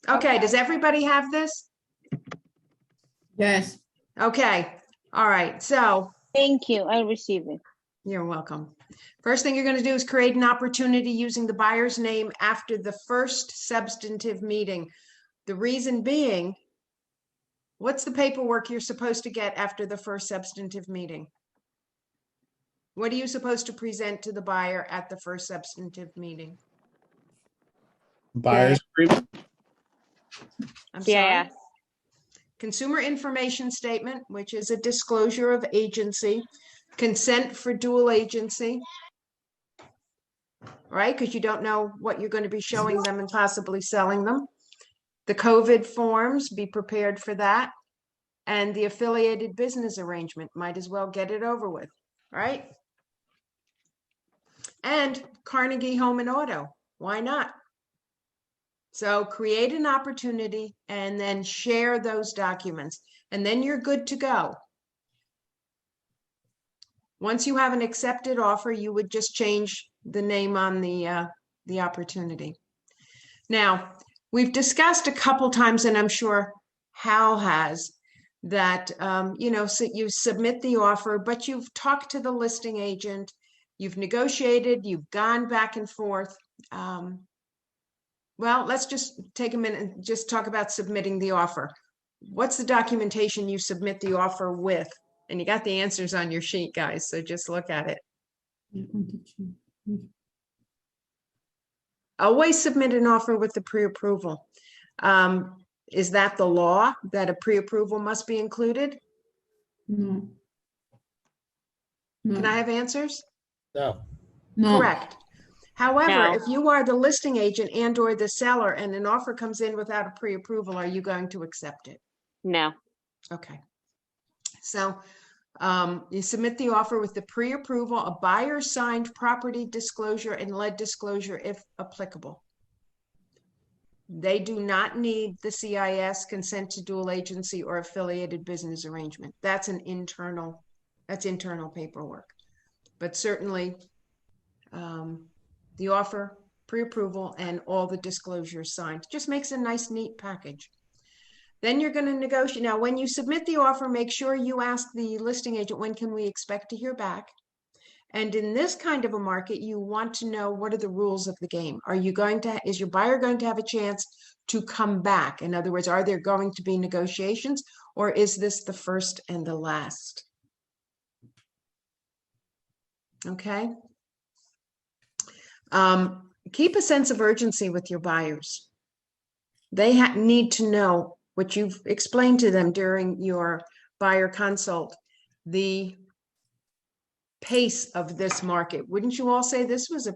Okay, does everybody have this? Yes. Okay, all right, so Thank you. I received it. you're welcome. First thing you're going to do is create an opportunity using the buyer's name after the first substantive meeting. The reason being, what's the paperwork you're supposed to get after the first substantive meeting? What are you supposed to present to the buyer at the first substantive meeting? Buyer's agreement. I'm CIS. sorry. Consumer information statement, which is a disclosure of agency, consent for dual agency, right? Because you don't know what you're going to be showing them and possibly selling them. The COVID forms, be prepared for that. And the affiliated business arrangement, might as well get it over with, right? And Carnegie Home and Auto, why not? So create an opportunity and then share those documents, and then you're good to go. Once you have an accepted offer, you would just change the name on the opportunity. Now, we've discussed a couple times, and I'm sure Hal has, that so you submit the offer, but you've talked to the listing agent, you've negotiated, you've gone back and forth. Well, let's just take a minute and just talk about submitting the offer. What's the documentation you submit the offer with? And you got the answers on your sheet, guys, so just look at it. Always submit an offer with the pre-approval. Is that the law, that a pre-approval must be included? No. Can I have answers? No. No. Correct. However, No. if you are the listing agent and or the seller and an offer comes in without a pre-approval, are you going to accept it? No. Okay. So you submit the offer with the pre-approval, a buyer signed property disclosure and lead disclosure if applicable. They do not need the CIS, consent to dual agency, or affiliated business arrangement. That's internal paperwork. But certainly the offer, pre-approval, and all the disclosures signed just makes a nice, neat package. Then you're going to negotiate. Now, when you submit the offer, make sure you ask the listing agent, when can we expect to hear back? And in this kind of a market, you want to know, what are the rules of the game? Is your buyer going to have a chance to come back? In other words, are there going to be negotiations, or is this the first and the last? Okay. Keep a sense of urgency with your buyers. They need to know what you've explained to them during your buyer consult, the pace of this market. Wouldn't you all say this is a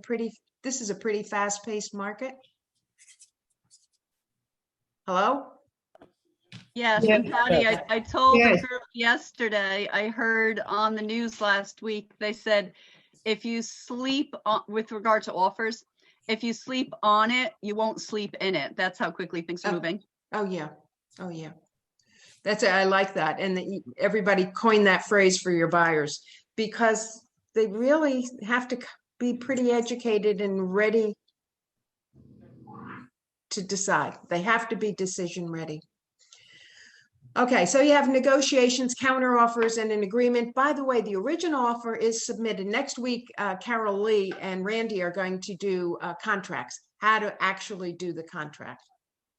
pretty fast-paced market? Hello? Yes, Yeah. and Patty, I told Yes. the girl yesterday, I heard on the news last week, they said, if you sleep on, with regard to offers, if you sleep on it, you won't sleep in it. That's how quickly things are moving. Oh, yeah. Oh, yeah. I like that. And everybody coined that phrase for your buyers, because they really have to be pretty educated and ready to decide. They have to be decision ready. Okay, so you have negotiations, counter offers, and an agreement. By the way, the original offer is submitted. Next week, Carol Lee and Randy are going to do contracts, how to actually do the contract.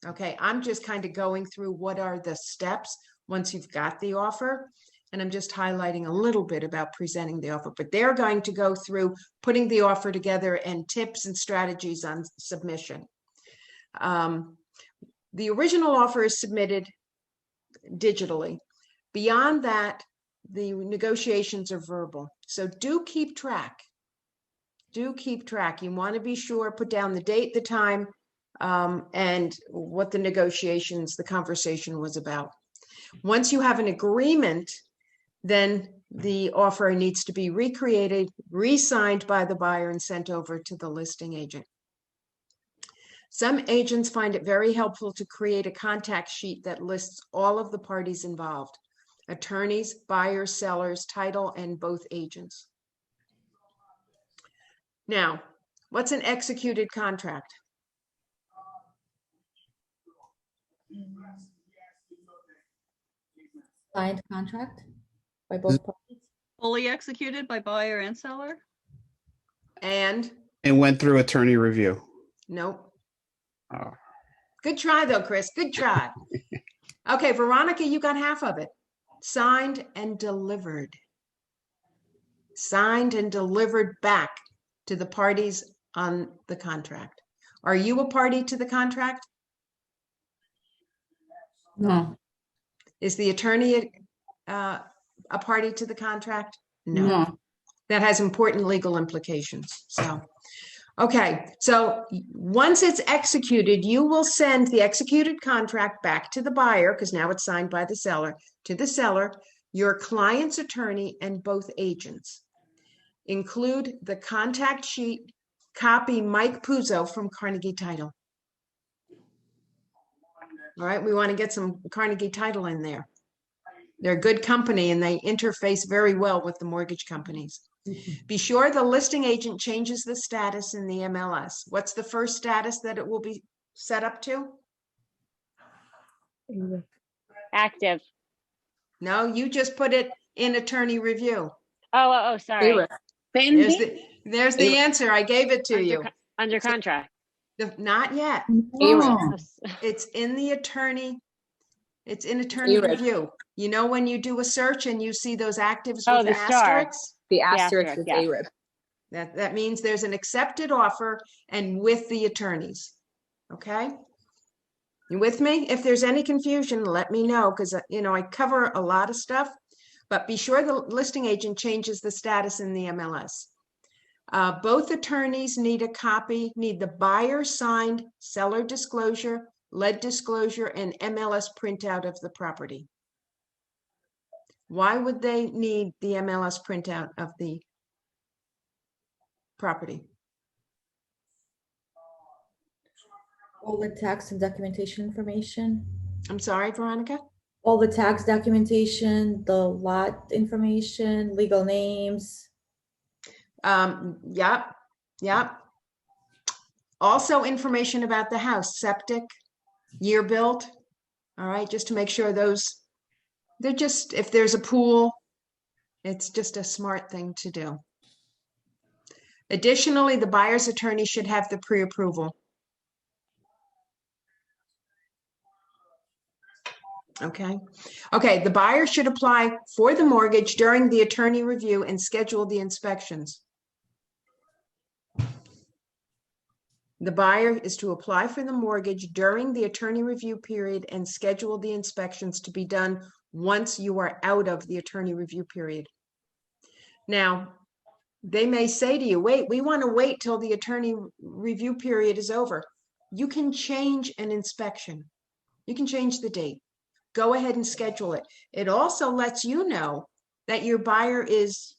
Okay, I'm just kind of going through what are the steps once you've got the offer. And I'm just highlighting a little bit about presenting the offer, but they're going to go through putting the offer together and tips and strategies on submission. The original offer is submitted digitally. Beyond that, the negotiations are verbal. So do keep track. Do keep track. You want to be sure, put down the date, the time, and what the negotiations, the conversation was about. Once you have an agreement, then the offer needs to be recreated, re-signed by the buyer, and sent over to the listing agent. Some agents find it very helpful to create a contact sheet that lists all of the parties involved: attorneys, buyers, sellers, title, and both agents. Now, what's an executed contract? Signed contract by both parties. Fully executed by buyer and seller? And And went through attorney review. nope. Oh. Good try though, Chris. Good try. Okay, Veronica, you got half of it. Signed and delivered. Signed and delivered back to the parties on the contract. Are you a party to the contract? No. Is the attorney a party to the contract? No. That has important legal implications. So, okay. So once it's executed, you will send the executed contract back to the buyer, because now it's signed by the seller, to the seller, your client's attorney, and both agents. Include the contact sheet, copy Mike Puzo from Carnegie Title. All right, we want to get some Carnegie Title in there. They're a good company and they interface very well with the mortgage companies. Be sure the listing agent changes the status in the MLS. What's the first status that it will be set up to? Active. No, you just put it in attorney review. Oh, sorry. There's the answer. I gave it to you. Under contract. Not yet. No. It's in the attorney. It's in attorney review. You know, when you do a search and you see those actives Oh, with the star. asterisks? The asterisk is yeah. ARIB. That means there's an accepted offer and with the attorneys. Okay? You with me? If there's any confusion, let me know, because I cover a lot of stuff, but be sure the listing agent changes the status in the MLS. Both attorneys need the buyer signed seller disclosure, lead disclosure, and MLS printout of the property. Why would they need the MLS printout of the property? All the tax and documentation information. I'm sorry, Veronica? All the tax documentation, the lot information, legal names. Yep. Also information about the house, septic, year built. All right, just to make sure if there's a pool, it's just a smart thing to do. Additionally, the buyer's attorney should have the pre-approval. Okay, the buyer should apply for the mortgage during the attorney review and schedule the inspections. The buyer is to apply for the mortgage during the attorney review period and schedule the inspections to be done once you are out of the attorney review period. Now, they may say to you, wait, we want to wait till the attorney review period is over. You can change an inspection. You can change the date. Go ahead and schedule it. It also lets you know that your buyer is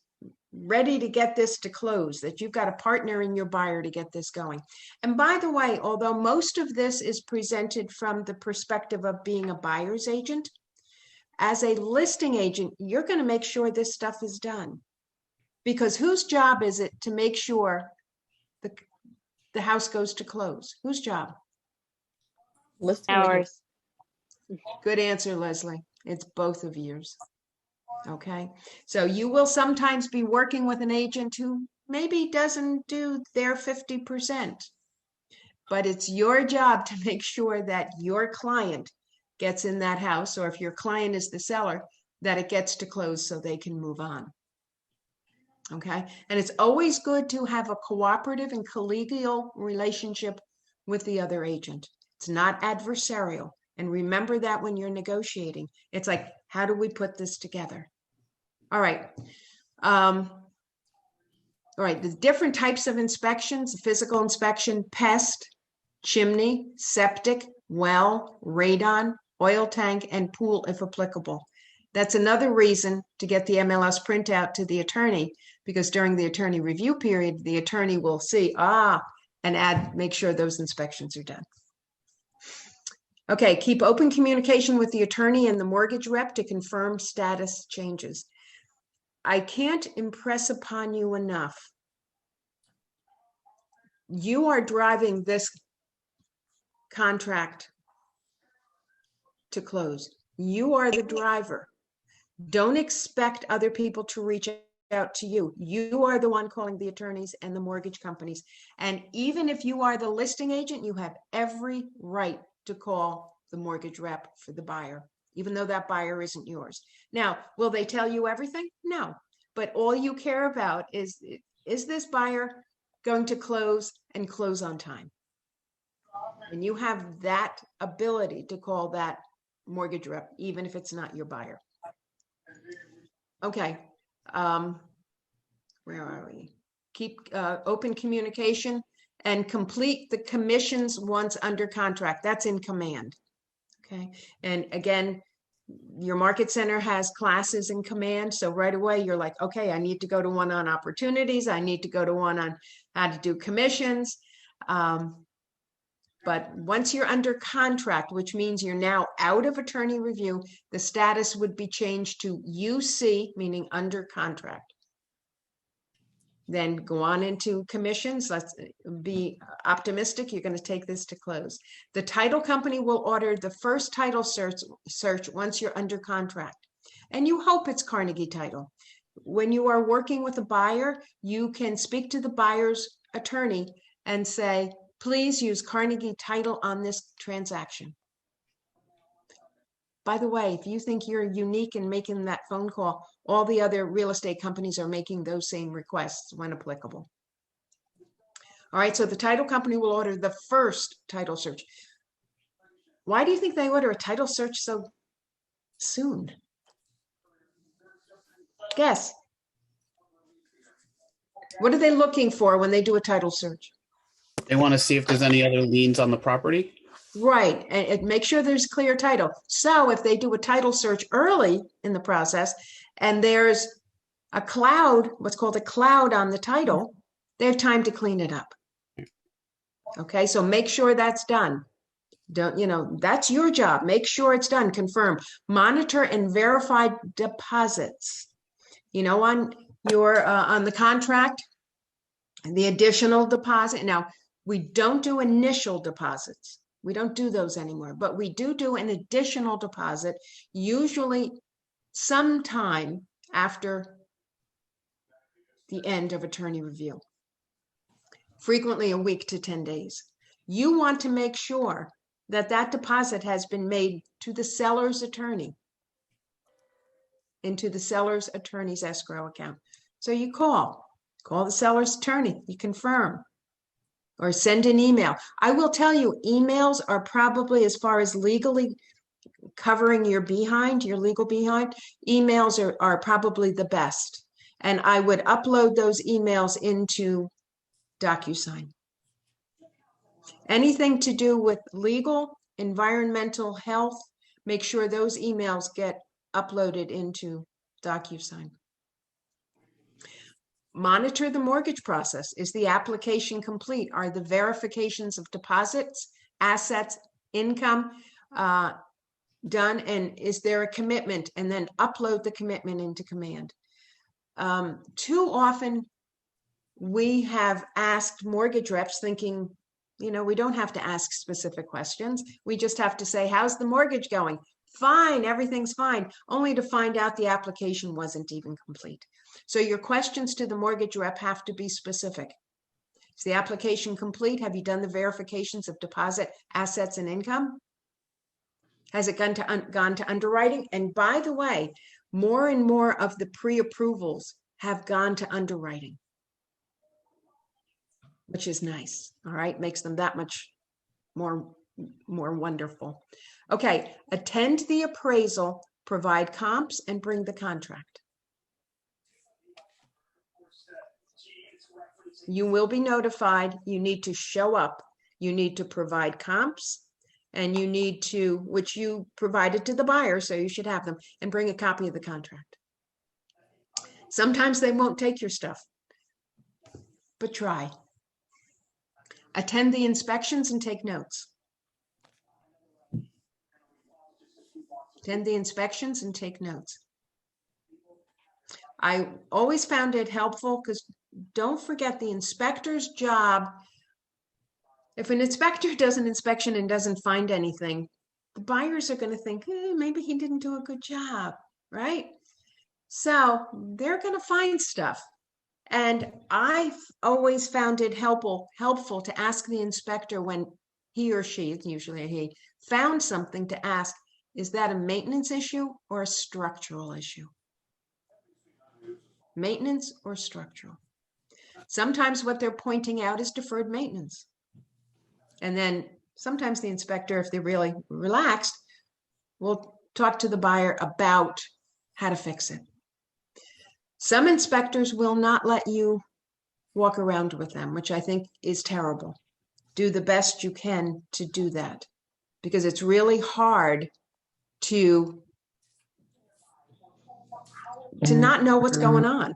ready to get this to close, that you've got a partner in your buyer to get this going. And by the way, although most of this is presented from the perspective of being a buyer's agent, as a listing agent, you're going to make sure this stuff is done. Because whose job is it to make sure the house goes to close? Whose job? Listing agent. Ours. Good answer, Leslie. It's both of yours. Okay, so you will sometimes be working with an agent who maybe doesn't do their 50%, but it's your job to make sure that your client gets in that house, or if your client is the seller, that it gets to close so they can move on. Okay, and it's always good to have a cooperative and collegial relationship with the other agent. It's not adversarial. And remember that when you're negotiating, it's like, how do we put this together? All right. All right, the different types of inspections: physical inspection, pest, chimney, septic, well, radon, oil tank, and pool if applicable. That's another reason to get the MLS printout to the attorney, because during the attorney review period, the attorney will see, and make sure those inspections are done. Okay, keep open communication with the attorney and the mortgage rep to confirm status changes. I can't impress upon you enough. You are driving this contract to close. You are the driver. Don't expect other people to reach out to you. You are the one calling the attorneys and the mortgage companies. And even if you are the listing agent, you have every right to call the mortgage rep for the buyer, even though that buyer isn't yours. Now, will they tell you everything? No. But all you care about is this buyer going to close and close on time? And you have that ability to call that mortgage rep, even if it's not your buyer. Okay. Where are we? Keep open communication and complete the commissions once under contract. That's in command. Okay. And again, your market center has classes in command. So right away you're like, okay, I need to go to one on opportunities. I need to go to one on how to do commissions. But once you're under contract, which means you're now out of attorney review, the status would be changed to UC, meaning under contract. Then go on into commissions. Let's be optimistic. You're going to take this to close. The title company will order the first title search once you're under contract. And you hope it's Carnegie Title. When you are working with a buyer, you can speak to the buyer's attorney and say, please use Carnegie Title on this transaction. By the way, if you think you're unique in making that phone call, all the other real estate companies are making those same requests when applicable. All right, so the title company will order the first title search. Why do you think they order a title search so soon? Guess. What are they looking for when they do a title search? They want to see if there's any other liens on the property. Right, and make sure there's clear title. So if they do a title search early in the process and there's a cloud, what's called a cloud on the title, they have time to clean it up. Okay, so make sure that's done. Don't, that's your job. Make sure it's done. Confirm, monitor and verify deposits. On your on the contract, the additional deposit. Now, we don't do initial deposits. We don't do those anymore, but we do an additional deposit, usually sometime after the end of attorney review, frequently a week to 10 days. You want to make sure that that deposit has been made to the seller's attorney, into the seller's attorney's escrow account. So you call the seller's attorney, you confirm, or send an email. I will tell you, emails are probably, as far as legally covering your legal behind, emails are probably the best. And I would upload those emails into DocuSign. Anything to do with legal, environmental, health, make sure those emails get uploaded into DocuSign. Monitor the mortgage process. Is the application complete? Are the verifications of deposits, assets, income done? And is there a commitment? And then upload the commitment into command. Too often we have asked mortgage reps thinking, we don't have to ask specific questions. We just have to say, how's the mortgage going? Fine, everything's fine, only to find out the application wasn't even complete. So your questions to the mortgage rep have to be specific. Is the application complete? Have you done the verifications of deposit, assets, and income? Has it gone to underwriting? And by the way, more and more of the pre-approvals have gone to underwriting, which is nice. All right, makes them that much more wonderful. Okay, attend the appraisal, provide comps, and bring the contract. You will be notified. You need to show up. You need to provide comps, and you need to, which you provided to the buyer, so you should have them, and bring a copy of the contract. Sometimes they won't take your stuff, but try. Attend the inspections and take notes. Attend the inspections and take notes. I always found it helpful because don't forget the inspector's job. If an inspector does an inspection and doesn't find anything, the buyers are going to think, maybe he didn't do a good job, right? So they're going to find stuff. And I've always found it helpful to ask the inspector when he or she, it's usually a he, found something to ask, is that a maintenance issue or a structural issue? Maintenance or structural? Sometimes what they're pointing out is deferred maintenance. And then sometimes the inspector, if they're really relaxed, will talk to the buyer about how to fix it. Some inspectors will not let you walk around with them, which I think is terrible. Do the best you can to do that, because it's really hard to not know what's going on.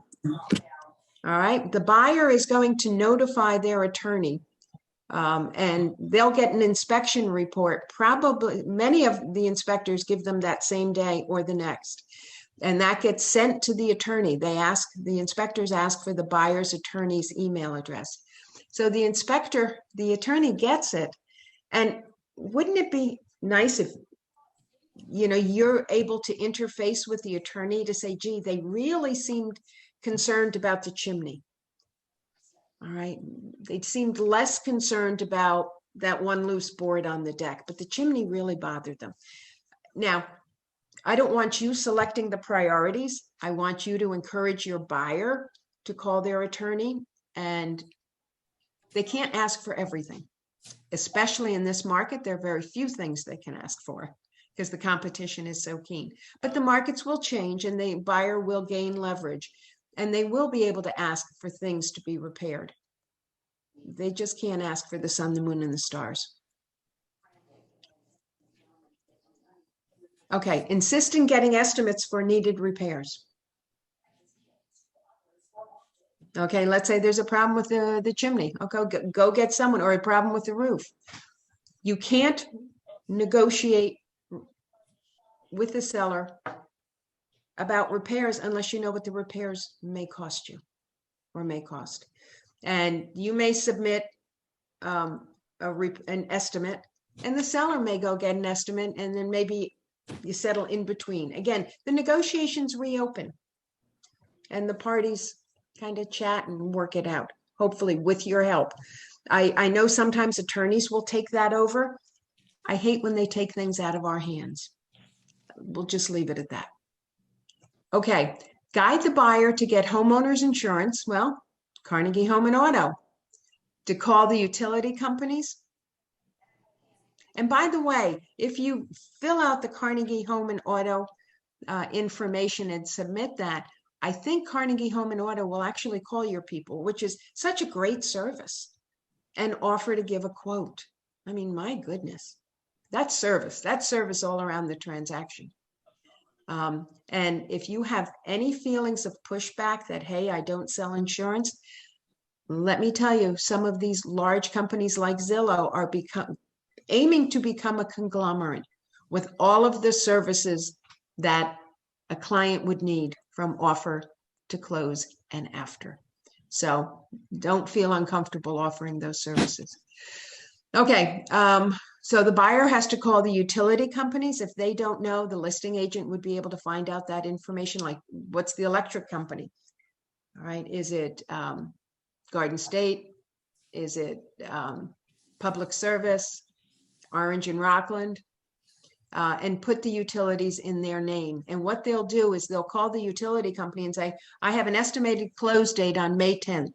All right. The buyer is going to notify their attorney, and they'll get an inspection report. Probably many of the inspectors give them that same day or the next. And that gets sent to the attorney. The inspectors ask for the buyer's attorney's email address. So the attorney gets it. And wouldn't it be nice if, you're able to interface with the attorney to say, gee, they really seemed concerned about the chimney. All right. They seemed less concerned about that one loose board on the deck, but the chimney really bothered them. Now, I don't want you selecting the priorities. I want you to encourage your buyer to call their attorney, and they can't ask for everything. Especially in this market, there are very few things they can ask for because the competition is so keen. But the markets will change and the buyer will gain leverage, and they will be able to ask for things to be repaired. They just can't ask for the sun, the moon, and the stars. Okay, insist in getting estimates for needed repairs. Okay, let's say there's a problem with the chimney. Okay, go get someone, or a problem with the roof. You can't negotiate with the seller about repairs unless you know what the repairs may cost you or may cost. And you may submit an estimate, and the seller may go get an estimate, and then maybe you settle in between. Again, the negotiations reopen and the parties kind of chat and work it out, hopefully with your help. I know sometimes attorneys will take that over. I hate when they take things out of our hands. We'll just leave it at that. Okay, guide the buyer to get homeowners insurance. Well, Carnegie Home and Auto. To call the utility companies. And by the way, if you fill out the Carnegie Home and Auto information and submit that, I think Carnegie Home and Auto will actually call your people, which is such a great service, and offer to give a quote. I mean, my goodness, that's service all around the transaction. And if you have any feelings of pushback that, hey, I don't sell insurance, let me tell you, some of these large companies like Zillow are aiming to become a conglomerate with all of the services that a client would need from offer to close and after. So don't feel uncomfortable offering those services. Okay, so the buyer has to call the utility companies. If they don't know, the listing agent would be able to find out that information, like what's the electric company? All right, is it Garden State? Is it Public Service? Orange and Rockland? And put the utilities in their name. And what they'll do is they'll call the utility company and say, I have an estimated close date on May 10th.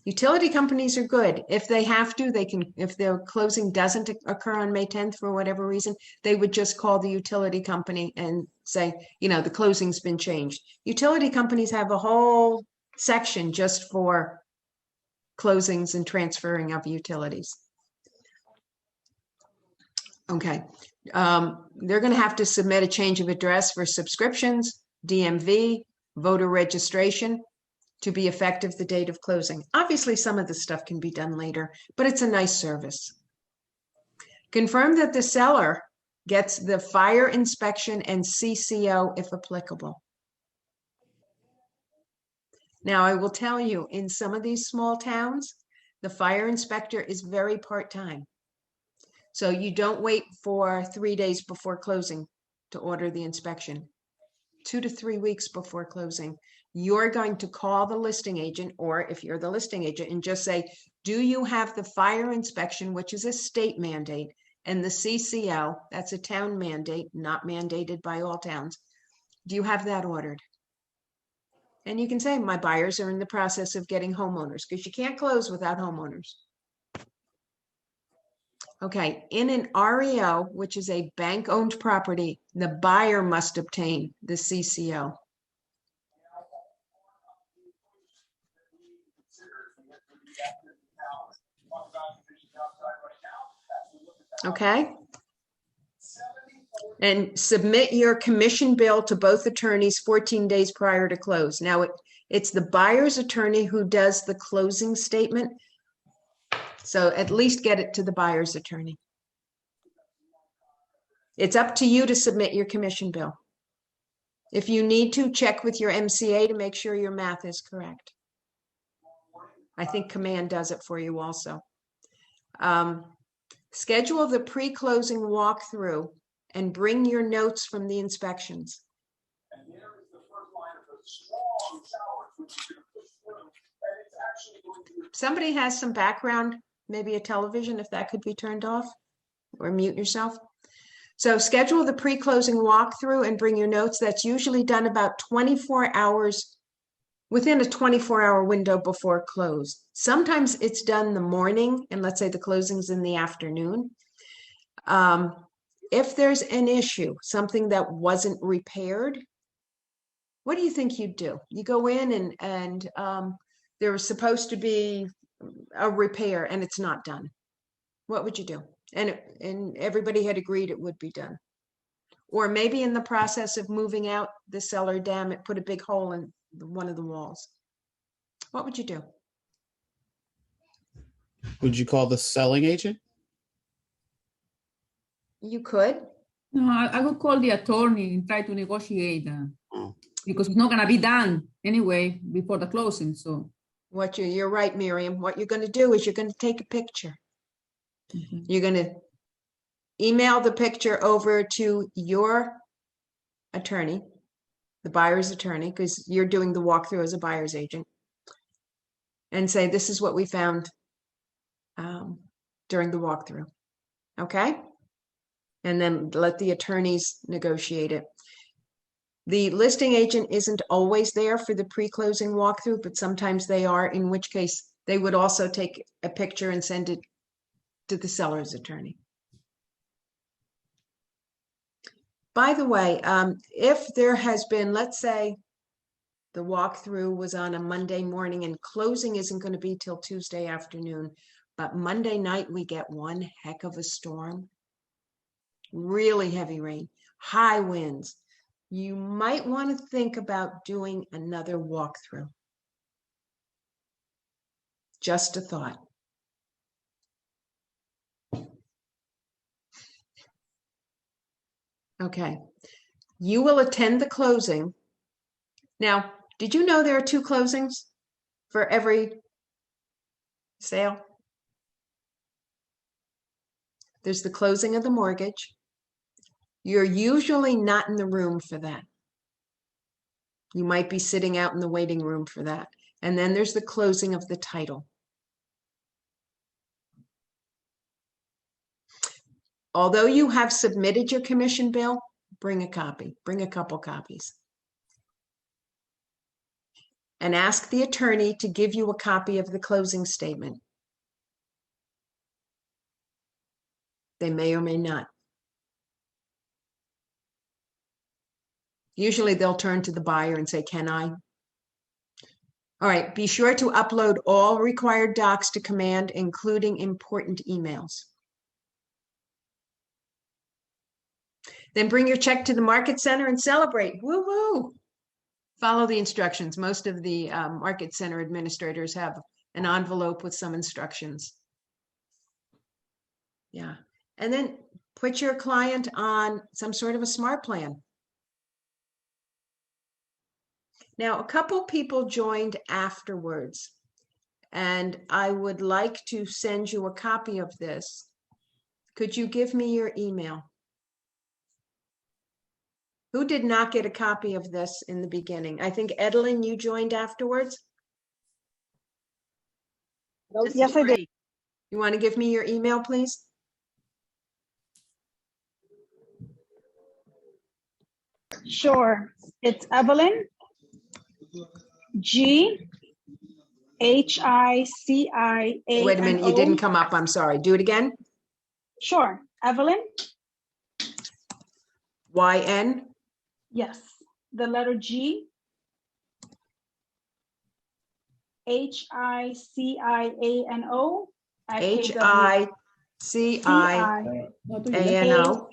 Utility companies are good. If they have to, they can, if their closing doesn't occur on May 10th for whatever reason, they would just call the utility company and say, the closing's been changed. Utility companies have a whole section just for closings and transferring of utilities. Okay, they're going to have to submit a change of address for subscriptions, DMV, voter registration to be effective the date of closing. Obviously, some of the stuff can be done later, but it's a nice service. Confirm that the seller gets the fire inspection and CCO if applicable. Now, I will tell you, in some of these small towns, the fire inspector is very part-time. So you don't wait for 3 days before closing to order the inspection. 2 to 3 weeks before closing, you're going to call the listing agent, or if you're the listing agent, and just say, do you have the fire inspection, which is a state mandate, and the CCL, that's a town mandate, not mandated by all towns. Do you have that ordered? And you can say, my buyers are in the process of getting homeowners, because you can't close without homeowners. Okay, in an REO, which is a bank-owned property, the buyer must obtain the CCO. Okay? And submit your commission bill to both attorneys 14 days prior to close. Now, it's the buyer's attorney who does the closing statement. So at least get it to the buyer's attorney. It's up to you to submit your commission bill. If you need to, check with your MCA to make sure your math is correct. I think Command does it for you also. Schedule the pre-closing walkthrough and bring your notes from the inspections. Somebody has some background, maybe a television, if that could be turned off, or mute yourself. So schedule the pre-closing walkthrough and bring your notes. That's usually done about 24 hours, within a 24-hour window before close. Sometimes it's done the morning, and let's say the closing's in the afternoon. If there's an issue, something that wasn't repaired, what do you think you'd do? You go in and there was supposed to be a repair and it's not done. What would you do? And everybody had agreed it would be done. Or maybe in the process of moving out the cellar dam, it put a big hole in one of the walls. What would you do? Would you call the selling agent? You could. No, I would call the attorney and try to negotiate Oh. because it's not gonna be done anyway before the closing, so. You're right, Miriam. What you're going to do is you're going to take a picture. Mhm. You're going to email the picture over to your attorney, the buyer's attorney, because you're doing the walkthrough as a buyer's agent, and say, this is what we found during the walkthrough. Okay? And then let the attorneys negotiate it. The listing agent isn't always there for the pre-closing walkthrough, but sometimes they are, in which case they would also take a picture and send it to the seller's attorney. By the way, if there has been, let's say the walkthrough was on a Monday morning and closing isn't going to be till Tuesday afternoon, but Monday night we get one heck of a storm, really heavy rain, high winds. You might want to think about doing another walkthrough. Just a thought. Okay. You will attend the closing. Now, did you know there are 2 closings for every sale? There's the closing of the mortgage. You're usually not in the room for that. You might be sitting out in the waiting room for that. And then there's the closing of the title. Although you have submitted your commission bill, bring a copy, bring a couple copies. And ask the attorney to give you a copy of the closing statement. They may or may not. Usually they'll turn to the buyer and say, can I? All right, be sure to upload all required docs to Command, including important emails. Then bring your check to the market center and celebrate. Woo-woo! Follow the instructions. Most of the market center administrators have an envelope with some instructions. Yeah. And then put your client on some sort of a smart plan. Now, a couple people joined afterwards, and I would like to send you a copy of this. Could you give me your email? Who did not get a copy of this in the beginning? I think Edelyn, you joined afterwards. This Yes, is I did. great. You want to give me your email, please? Sure. It's Evelyn GHICIANO. Wait a minute, you didn't come up. I'm sorry. Do it again. Sure. Evelyn. YN. Yes. The letter G. HICIANO. at HICIANO.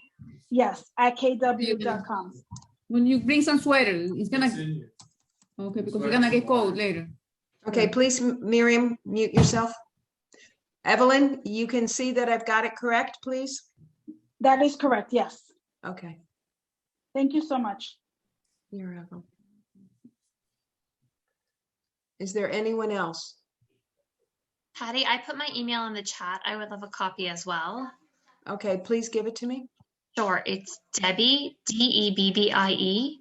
Yes, at KW.com. When you bring some sweater, it's gonna, okay, because you're gonna get cold later. Okay, please, Miriam, mute yourself. Evelyn, you can see that I've got it correct, please? That is correct. Yes. Okay. Thank you so much. You're welcome. Is there anyone else? Patty, I put my email in the chat. I would love a copy as well. Okay, please give it to me. Sure, it's Debbie, DEBBIE,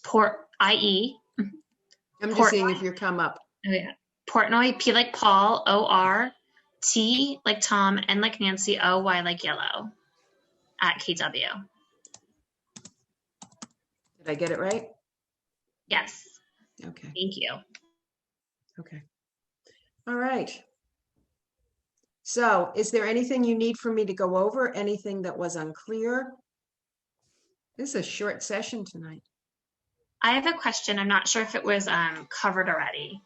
Port IE. I'm just seeing if you come up. Oh yeah, Portnoy, P like Paul, OR, T like Tom, N like Nancy, OY like yellow, at KW. Did I get it right? Yes, Okay, thank you. okay. All right. So is there anything you need for me to go over? Anything that was unclear? This is a short session tonight. I have a question. I'm not sure if it was covered already.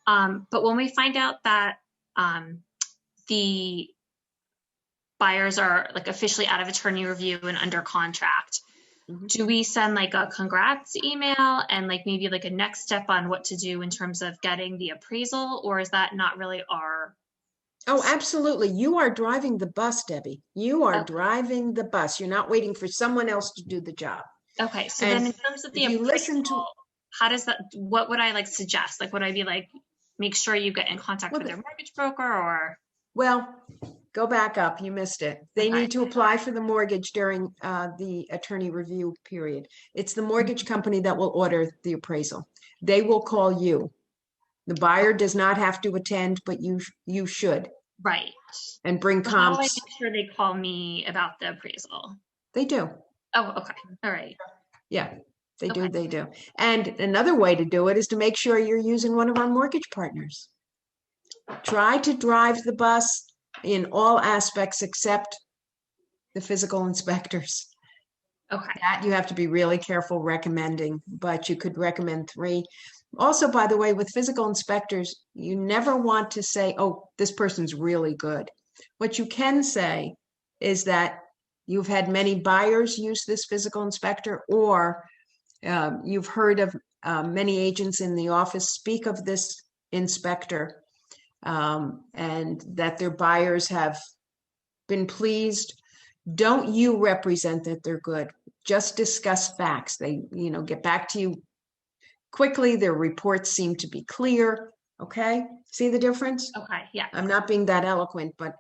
But when we find out that the buyers are like officially out of attorney review and under contract, do we send like a congrats email and like maybe like a next step on what to do in terms of getting the appraisal, or is that not really our? Oh, absolutely. You are driving the bus, Debbie. You are driving the bus. You're not waiting for someone else to do the job. Okay, so And then in terms of the if you listen to- appraisal, how does that, what would I like suggest? Like, would I be like, make sure you get in contact with their mortgage broker, or? Well, go back up. You missed it. They Okay. need to apply for the mortgage during the attorney review period. It's the mortgage company that will order the appraisal. They will call you. The buyer does not have to attend, but you should. Right. And bring So how do I comps. make sure they call me about the appraisal? They do. Oh, okay. All right. Yeah, they do. Okay. They do. And another way to do it is to make sure you're using one of our mortgage partners. Try to drive the bus in all aspects except the physical inspectors. Okay. That you have to be really careful recommending, but you could recommend 3. Also, by the way, with physical inspectors, you never want to say, oh, this person's really good. What you can say is that you've had many buyers use this physical inspector, or you've heard of many agents in the office speak of this inspector, and that their buyers have been pleased. Don't you represent that they're good. Just discuss facts. They, get back to you quickly. Their reports seem to be clear. Okay. See the difference? Okay. Yeah. I'm not being that eloquent, but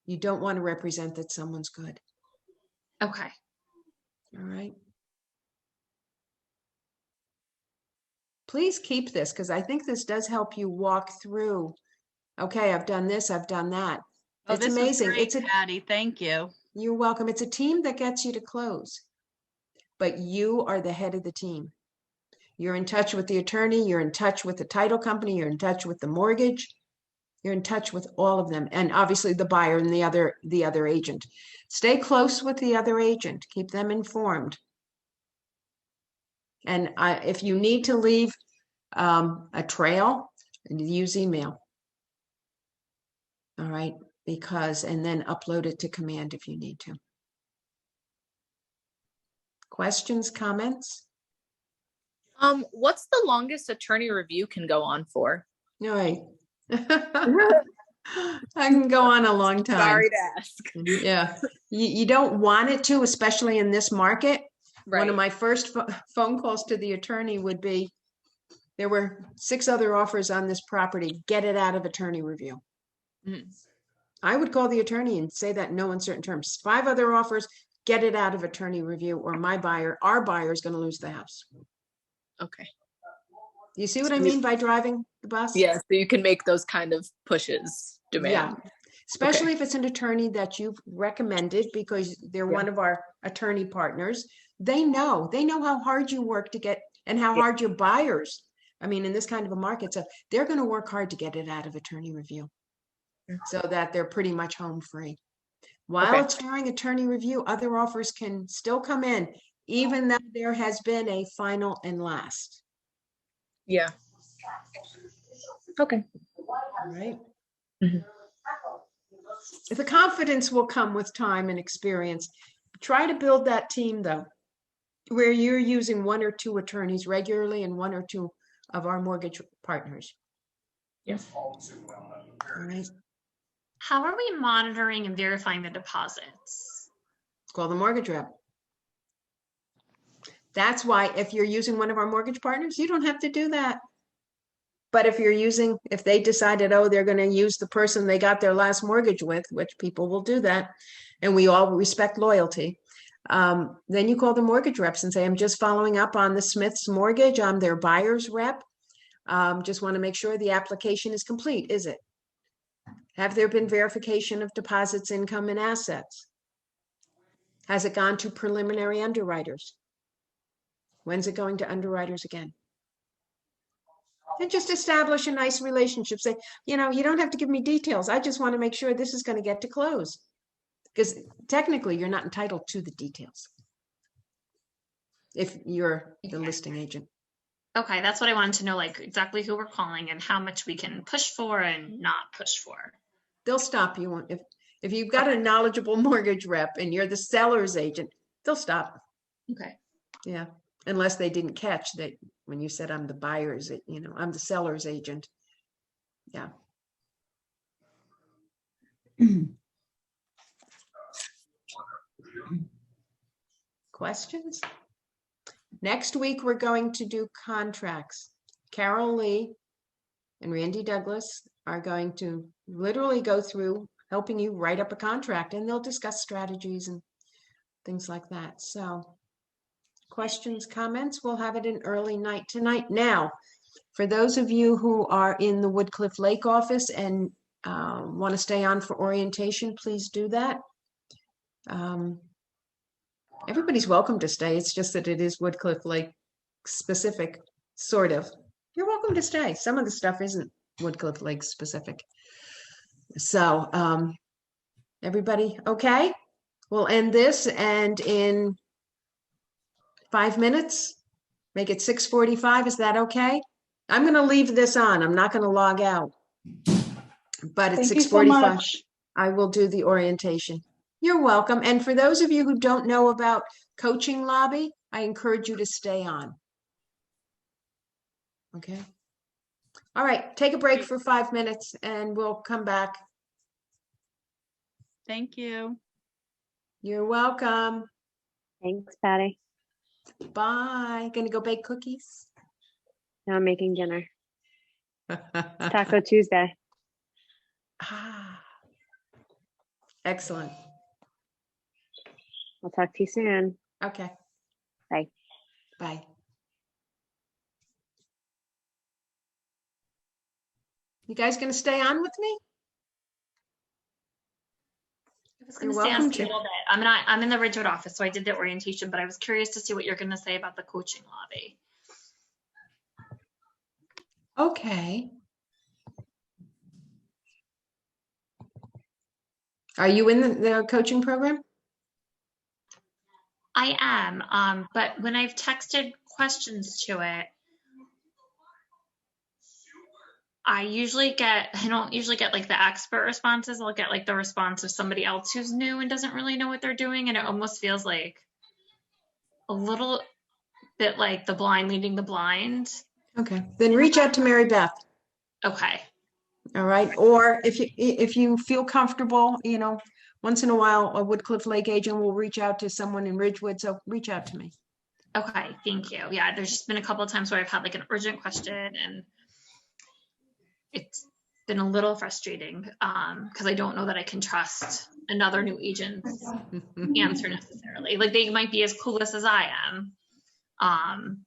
you don't want to represent that someone's good. Okay. All right. Please keep this, because I think this does help you walk through. Okay, I've done this, I've done that. Oh, It's this was amazing. great, It's a Patty. Thank you. You're welcome. It's a team that gets you to close, but you are the head of the team. You're in touch with the attorney, you're in touch with the title company, you're in touch with the mortgage, you're in touch with all of them, and obviously the buyer and the other agent. Stay close with the other agent, keep them informed. And if you need to leave a trail, use email. All right, and then upload it to command if you need to. Questions, comments? What's the longest attorney review can go on for? All right. I can go on a long time. Sorry to ask. Yeah, you don't want it to, especially in this market. Right. One of my first phone calls to the attorney would be, there were 6 other offers on this property. Get it out of attorney review. Mhm. I would call the attorney and say that in no uncertain terms. 5 other offers, get it out of attorney review, or our buyer is going to lose the house. Okay. You see what I mean by driving the bus? Yeah, so you can make those kind of pushes, demand. Yeah. Especially if it's an attorney that you've recommended because they're one of our attorney partners. They know how hard you work to get and how hard your buyers. I mean, in this kind of a market, so they're going to work hard to get it out of attorney review so that they're pretty much home free. While it's during attorney review, other offers can still come in, even though there has been a final and last. Yeah. Okay. All right. Mhm. The confidence will come with time and experience. Try to build that team, though, where you're using 1 or 2 attorneys regularly and 1 or 2 of our mortgage partners. Yes. All right. How are we monitoring and verifying the deposits? Call the mortgage rep. That's why if you're using one of our mortgage partners, you don't have to do that. But if they decided, oh, they're going to use the person they got their last mortgage with, which people will do that, and we all respect loyalty, then you call the mortgage reps and say, I'm just following up on the Smith's mortgage. I'm their buyer's rep. Just want to make sure the application is complete. Is it? Have there been verification of deposits, income, and assets? Has it gone to preliminary underwriters? When's it going to underwriters again? And just establish a nice relationship. Say, you don't have to give me details. I just want to make sure this is going to get to close. Because technically, you're not entitled to the details if you're the listing agent. Okay, that's what I wanted to know, like exactly who we're calling and how much we can push for and not push for. They'll stop you if you've got a knowledgeable mortgage rep and you're the seller's agent. They'll stop. Okay. Yeah, unless they didn't catch that when you said I'm the buyer's, I'm the seller's agent. Yeah. Questions? Next week, we're going to do contracts. Carol Lee and Randy Douglas are going to literally go through helping you write up a contract, and they'll discuss strategies and things like that. So questions, comments, we'll have it in early night tonight. Now, for those of you who are in the Woodcliff Lake office and want to stay on for orientation, please do that. Everybody's welcome to stay. It's just that it is Woodcliff Lake specific, sort of. You're welcome to stay. Some of the stuff isn't Woodcliff Lake specific. So everybody okay? We'll end this, and in 5 minutes, make it 6:45. Is that okay? I'm going to leave this on. I'm not going to log out. But at Thank you so 6:45, much. I will do the orientation. You're welcome. And for those of you who don't know about Coaching Lobby, I encourage you to stay on. Okay. All right. Take a break for 5 minutes and we'll come back. Thank you. You're welcome. Thanks, Patty. Bye. Gonna go bake cookies? Now I'm making dinner. Taco Tuesday. Excellent. I'll talk to you soon. Okay. Bye. Bye. You guys gonna stay on with me? I was You're going to stay on welcome for to. a little bit. I'm in the Ridgewood office, so I did the orientation, but I was curious to see what you're going to say about the coaching lobby. Okay. Are you in the coaching program? I am, but when I've texted questions to it, I don't usually get like the expert responses. I'll get like the response of somebody else who's new and doesn't really know what they're doing. And it almost feels like a little bit like the blind leading the blind. Okay, then reach out to Mary Beth. Okay. All right. Or if you feel comfortable, once in a while, a Woodcliff Lake agent will reach out to someone in Ridgewood. So reach out to me. Okay. Thank you. Yeah. There's just been a couple of times where I've had like an urgent question and been a little frustrating because I don't know that I can trust another new agent's answer necessarily. Like they might be as clueless as I am.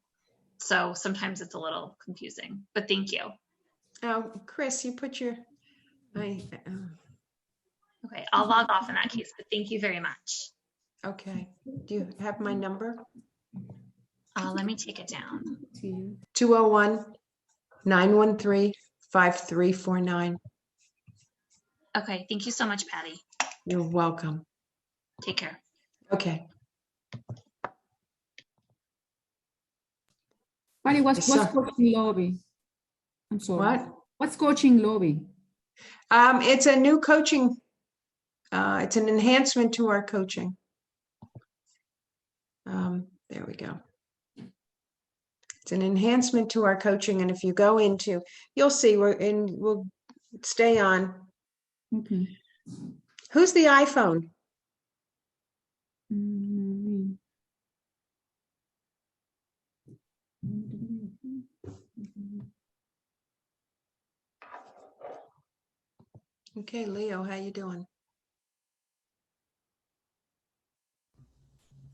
So sometimes it's a little confusing, but thank you. Oh, Chris, you put your, Okay, I'll log off in that case, but thank you very much. okay. Do you have my number? Let me take it down. 201-913-5349. Okay, thank you so much, Patty. You're welcome. Take care. Okay. Patty, what's So- coaching lobby? I'm sorry. What? What's coaching lobby? It's a new coaching. It's an enhancement to our coaching. There we go. It's an enhancement to our coaching, and if you go into, you'll see we'll stay on. Okay. Who's the iPhone? Okay, Leo, how you doing?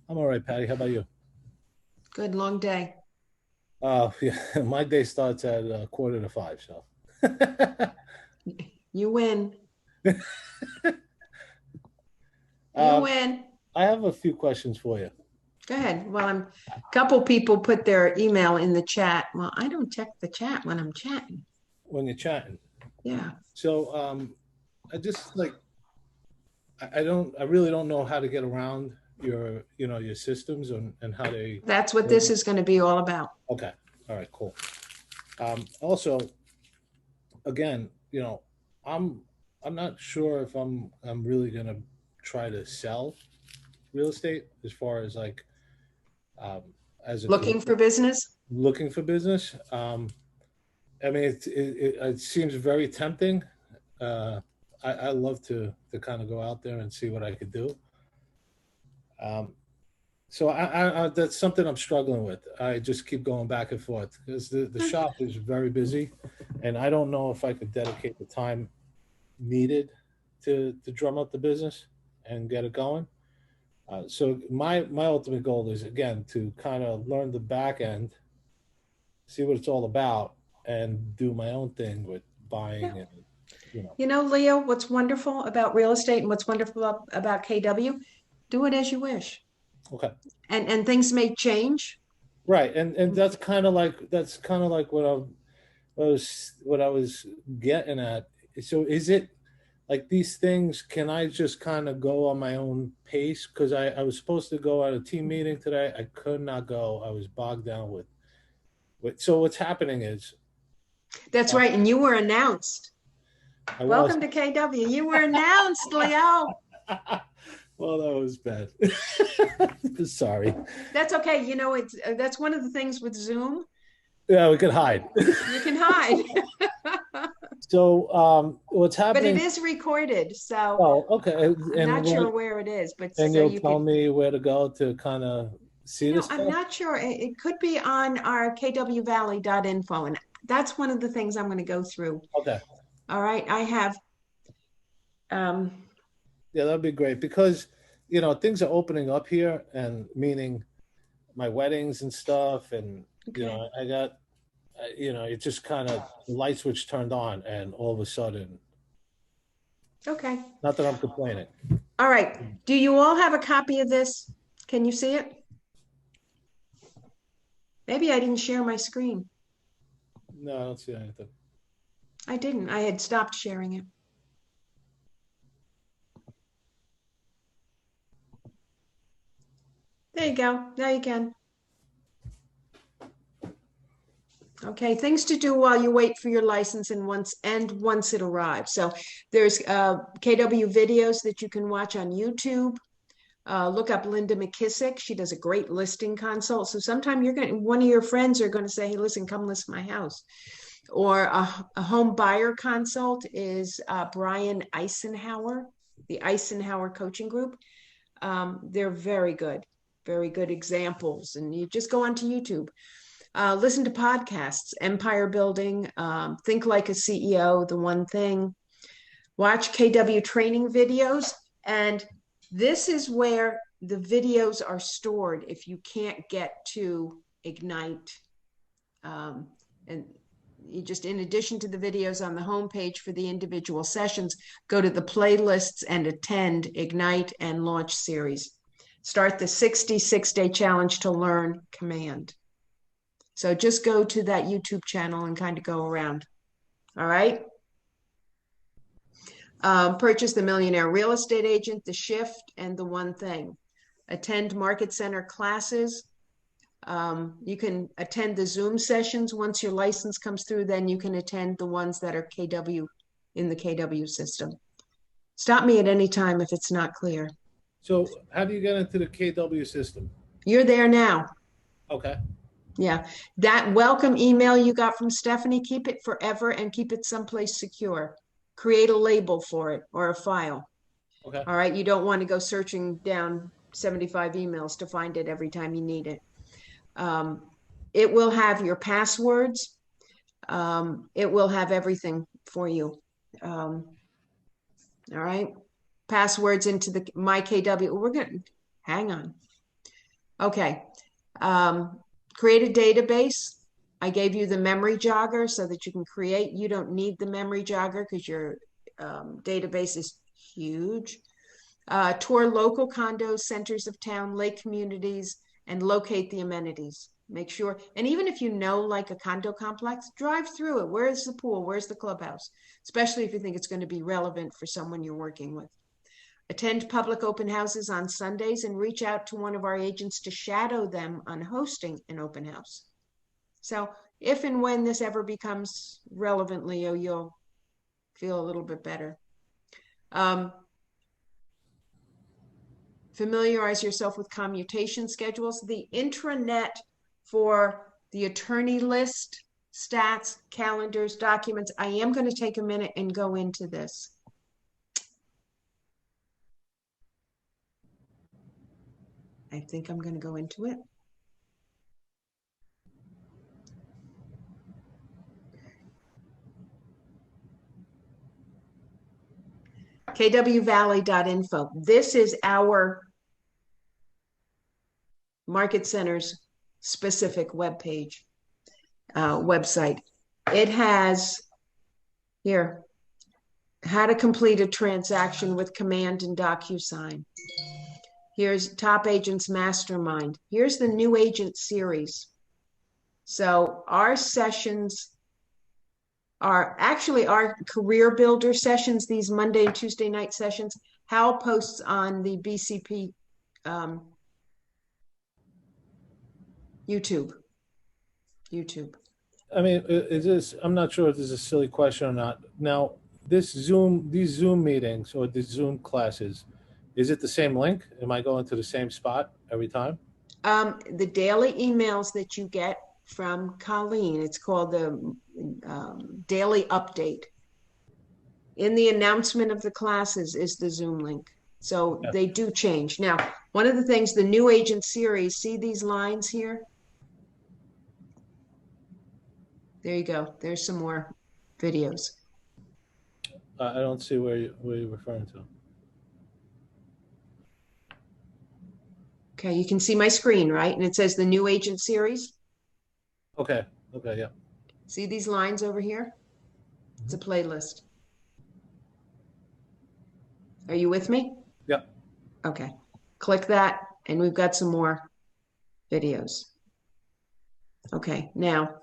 I'm all right, Patty. How about you? Good, long day. Yeah, my day starts at 4:45, so. You win. Um, You win. I have a few questions for you. Go ahead. Well, a couple people put their email in the chat. Well, I don't check the chat when I'm chatting. When you're chatting. Yeah. So I just like, I really don't know how to get around your systems and how they. That's what this is going to be all about. Okay. All right, cool. Also, again, I'm not sure if I'm really going to try to sell real estate as far as like, as a Looking for business? Looking for business. I mean, it seems very tempting. I love to kind of go out there and see what I could do. So I that's something I'm struggling with. I just keep going back and forth because the shop is very busy, and I don't know if I could dedicate the time needed to drum up the business and get it going. So my ultimate goal is, again, to kind of learn the back end, see what it's all about, and do my own thing with buying and, Leo, what's wonderful about real estate and what's wonderful about KW, do it as you wish. Okay. And things may change. Right. And that's kind of like what I was getting at. So is it like these things, can I just kind of go on my own pace? Because I was supposed to go at a team meeting today. I could not go. I was bogged down with so what's happening is. That's right. And you were announced. Welcome to KW. You were announced, Leo. Well, that was bad. Sorry. That's okay. That's one of the things with Zoom. Yeah, we could hide. You can hide. So what's happening? But it is recorded, so. Oh, okay. I'm not sure where it is, but. And so you'll tell me where to go to kind of see this stuff? I'm not sure. It could be on our kwvalley.info, and that's one of the things I'm going to go through. Okay. All right. I have. Yeah, that'd be great because, things are opening up here, and meaning my weddings and stuff. And, I got, it just kind of the light switch turned on, and all of a sudden. Okay. Not that I'm complaining. All right. Do you all have a copy of this? Can you see it? Maybe I didn't share my screen. No, I don't see anything. I didn't. I had stopped sharing it. There you go. Now you can. Okay, things to do while you wait for your license and once it arrives. So there's KW videos that you can watch on YouTube. Look up Linda McKissick. She does a great listing consult. So sometime one of your friends are going to say, hey, listen, come list my house. Or a home buyer consult is Brian Eisenhower, the Eisenhower Coaching Group. They're very good examples. And you just go onto YouTube. Listen to podcasts, Empire Building, Think Like a CEO, The One Thing. Watch KW training videos. And this is where the videos are stored if you can't get to Ignite. And you just, in addition to the videos on the homepage for the individual sessions, go to the playlists and attend Ignite and Launch series. Start the 66-day challenge to learn command. So just go to that YouTube channel and kind of go around. All right. Purchase the Millionaire Real Estate Agent, The Shift, and The One Thing. Attend Market Center classes. You can attend the Zoom sessions. Once your license comes through, then you can attend the ones that are KW in the KW system. Stop me at any time if it's not clear. So how do you get into the KW system? You're there now. Okay. Yeah. That welcome email you got from Stephanie, keep it forever and keep it someplace secure. Create a label for it or a file. Okay. All right. You don't want to go searching down 75 emails to find it every time you need it. It will have your passwords. It will have everything for you. All right. Passwords into the my KW. We're going to hang on. Okay. Create a database. I gave you the memory jogger so that you can create. You don't need the memory jogger because your database is huge. Tour local condos, centers of town, lake communities, and locate the amenities. Make sure, and even if you know like a condo complex, drive through it. Where's the pool? Where's the clubhouse? Especially if you think it's going to be relevant for someone you're working with. Attend public open houses on Sundays and reach out to one of our agents to shadow them on hosting an open house. So if and when this ever becomes relevant, Leo, you'll feel a little bit better. Familiarize yourself with commutation schedules. The intranet for the attorney list, stats, calendars, documents. I am going to take a minute and go into this. I think I'm going to go into it. kwvalley.info. This is our Market Center's specific webpage, website. It has here, how to complete a transaction with Command and DocuSign. Here's Top Agents Mastermind. Here's the New Agent Series. So our sessions are actually our career builder sessions, these Monday and Tuesday night sessions. Hal posts on the BCP YouTube. I mean, is this, I'm not sure if this is a silly question or not. Now, these Zoom meetings or the Zoom classes, is it the same link? Am I going to the same spot every time? The daily emails that you get from Colleen, it's called the daily update. In the announcement of the classes is the Zoom link. So they do change. Now, one of the things, the New Agent Series, see these lines here? There you go. There's some more videos. I don't see where you're referring to. Okay, you can see my screen, right? And it says the New Agent Series. Okay, yeah. See these lines over here? It's a playlist. Are you with me? Yeah. Okay. Click that, and we've got some more videos. Okay, now,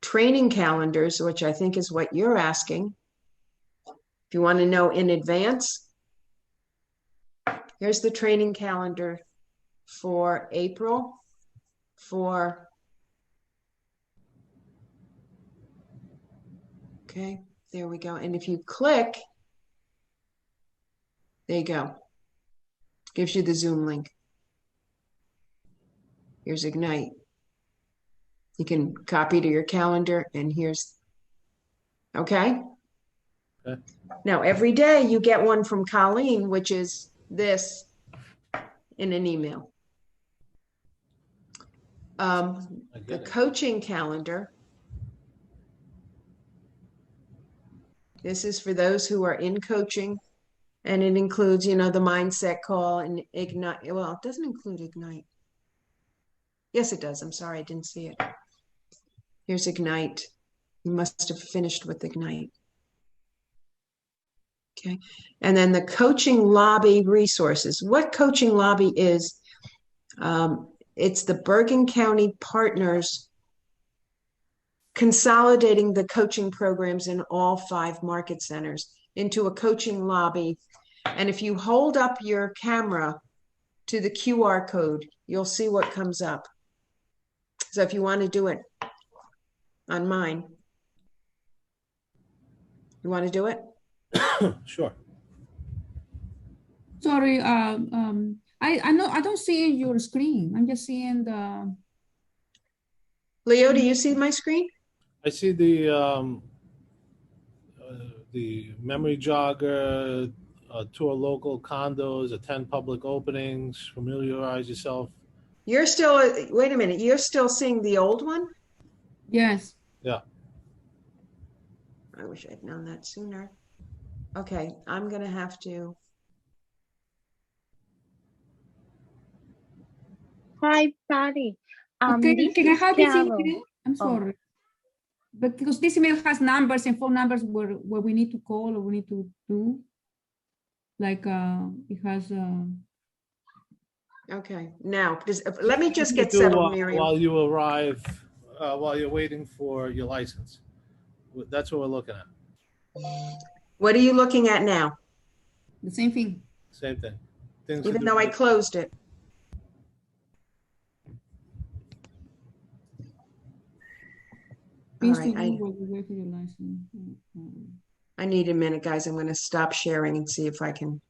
training calendars, which I think is what you're asking. If you want to know in advance, here's the training calendar for April, okay, there we go. And if you click, there you go. Gives you the Zoom link. Here's Ignite. You can copy to your calendar, and here's, okay? Okay. Now, every day you get one from Colleen, which is this in an email. I The get it. coaching calendar. This is for those who are in coaching, and it includes, the mindset call and Ignite. Well, it doesn't include Ignite. Yes, it does. I'm sorry, I didn't see it. Here's Ignite. You must have finished with Ignite. Okay. And then the coaching lobby resources. What coaching lobby is, it's the Bergen County partners consolidating the coaching programs in all 5 market centers into a coaching lobby. And if you hold up your camera to the QR code, you'll see what comes up. So if you want to do it on mine, you want to do it? Sure. Sorry, I know I don't see your screen. I'm just seeing the. Leo, do you see my screen? I see the memory jogger, tour local condos, attend public openings, familiarize yourself. You're still, wait a minute, you're still seeing the old one? Yes. Yeah. I wish I'd known that sooner. Okay, I'm gonna have to. Hi, Patty. Okay, This can I is have this Carol. email? I'm Oh. sorry. But because this email has numbers and phone numbers where we need to call or we need to do. Like it has Okay, now, let me just You get do settled, while, Miriam. while you arrive, while you're waiting for your license. That's what we're looking at. What are you looking at now? the same thing. Same thing. Things to Even do though I with- closed it. All Things right, to do while we wait for your license. I need a minute, guys. I'm gonna stop sharing and see if I can.